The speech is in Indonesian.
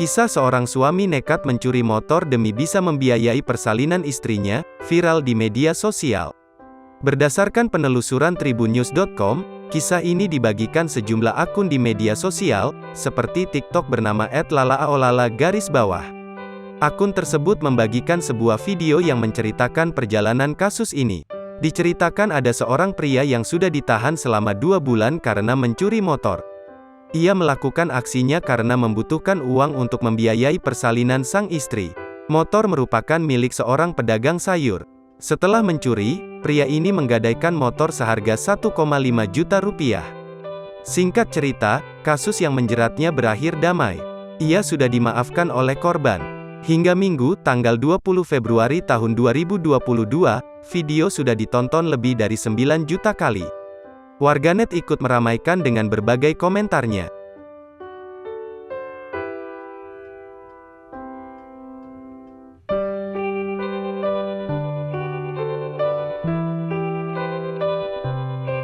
Kisah seorang suami nekat mencuri motor demi bisa membiayai persalinan istrinya, viral di media sosial. Berdasarkan penelusuran tribunnews.com, kisah ini dibagikan sejumlah akun di media sosial, seperti TikTok bernama @lalaaolala_. Akun tersebut membagikan sebuah video yang menceritakan perjalanan kasus ini. Diceritakan ada seorang pria yang sudah ditahan selama 2 bulan karena mencuri motor. Ia melakukan aksinya karena membutuhkan uang untuk membiayai persalinan sang istri. Motor merupakan milik seorang pedagang sayur. Setelah mencuri, pria ini menggadaikan motor seharga 1,5 juta rupiah. Singkat cerita, kasus yang menjeratnya berakhir damai. Ia sudah dimaafkan oleh korban. Hingga Minggu, tanggal 20 Februari tahun 2022, video sudah ditonton lebih dari 9 juta kali. Warganet ikut meramaikan dengan berbagai komentarnya.